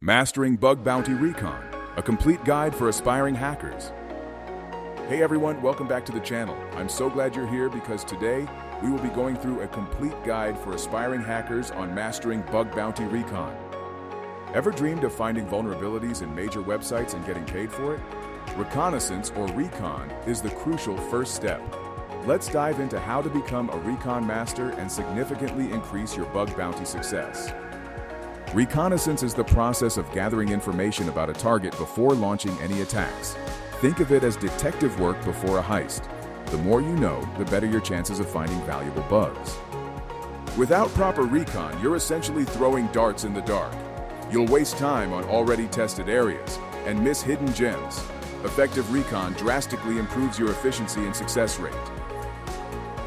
Mastering Bug Bounty Recon, a complete guide for aspiring hackers. Hey everyone, welcome back to the channel. I'm so glad you're here because today we will be going through a complete guide for aspiring hackers on mastering Bug Bounty Recon. Ever dreamed of finding vulnerabilities in major websites and getting paid for it? Reconnaissance or Recon is the crucial first step. Let's dive into how to become a Recon master and significantly increase your bug bounty success. Reconnaissance is the process of gathering information about a target before launching any attacks. Think of it as detective work before a heist. The more you know, the better your chances of finding valuable bugs. Without proper recon, you're essentially throwing darts in the dark. You'll waste time on already tested areas and miss hidden gems. Effective recon drastically improves your efficiency and success rate.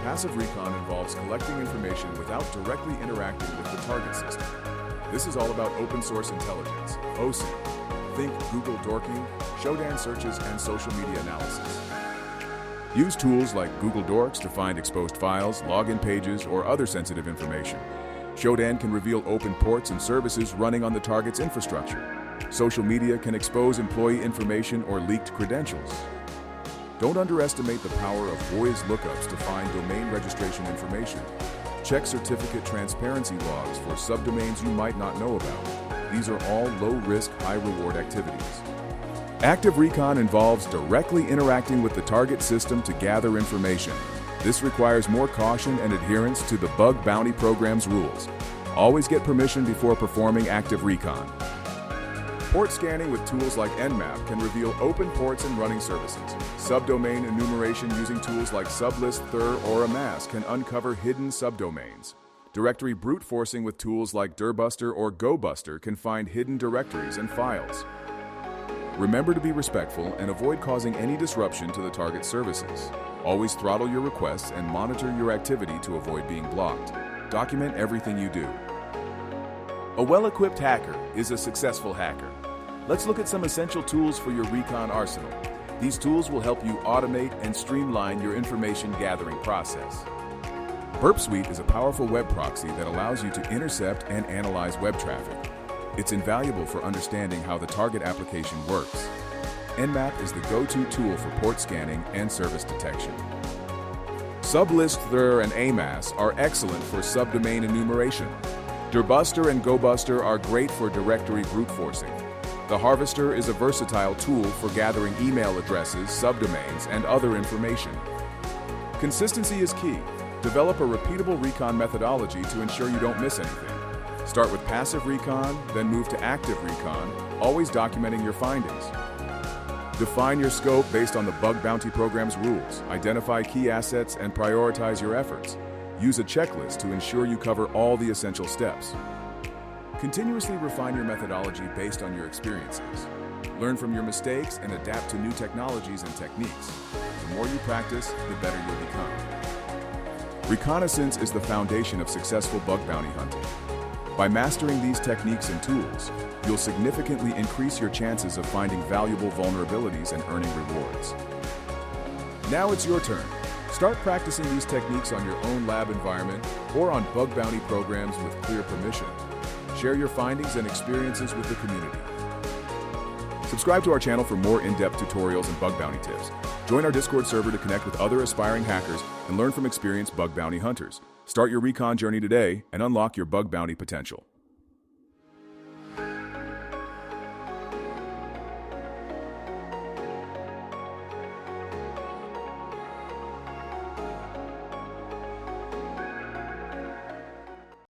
Passive recon involves collecting information without directly interacting with the target system. This is all about open source intelligence, OSINT. Think Google dorking, Shodan searches, and social media analysis. Use tools like Google Dorks to find exposed files, login pages, or other sensitive information. Shodan can reveal open ports and services running on the target's infrastructure. Social media can expose employee information or leaked credentials. Don't underestimate the power of voice lookups to find domain registration information. Check certificate transparency logs for subdomains you might not know about. These are all low-risk, high-reward activities. Active recon involves directly interacting with the target system to gather information. This requires more caution and adherence to the Bug Bounty Program's rules. Always get permission before performing active recon. Port scanning with tools like Nmap can reveal open ports and running services. Subdomain enumeration using tools like Sublist, Thur, or Amass can uncover hidden subdomains. Directory brute forcing with tools like Dirbuster or GoBuster can find hidden directories and files. Remember to be respectful and avoid causing any disruption to the target services. Always throttle your requests and monitor your activity to avoid being blocked. Document everything you do. A well-equipped hacker is a successful hacker. Let's look at some essential tools for your recon arsenal. These tools will help you automate and streamline your information gathering process. Burp Suite is a powerful web proxy that allows you to intercept and analyze web traffic. It's invaluable for understanding how the target application works. Nmap is the go-to tool for port scanning and service detection. Sublist, Thur, and Amass are excellent for subdomain enumeration. Dirbuster and GoBuster are great for directory brute forcing. The Harvester is a versatile tool for gathering email addresses, subdomains, and other information. Consistency is key. Develop a repeatable recon methodology to ensure you don't miss anything. Start with passive recon, then move to active recon, always documenting your findings. Define your scope based on the Bug Bounty Program's rules. Identify key assets and prioritize your efforts. Use a checklist to ensure you cover all the essential steps. Continuously refine your methodology based on your experiences. Learn from your mistakes and adapt to new technologies and techniques. The more you practice, the better you'll become. Reconnaissance is the foundation of successful bug bounty hunting. By mastering these techniques and tools, you'll significantly increase your chances of finding valuable vulnerabilities and earning rewards. Now it's your turn. Start practicing these techniques on your own lab environment or on bug bounty programs with clear permission. Share your findings and experiences with the community. Subscribe to our channel for more in-depth tutorials and bug bounty tips. Join our Discord server to connect with other aspiring hackers and learn from experienced bug bounty hunters. Start your recon journey today and unlock your bug bounty potential.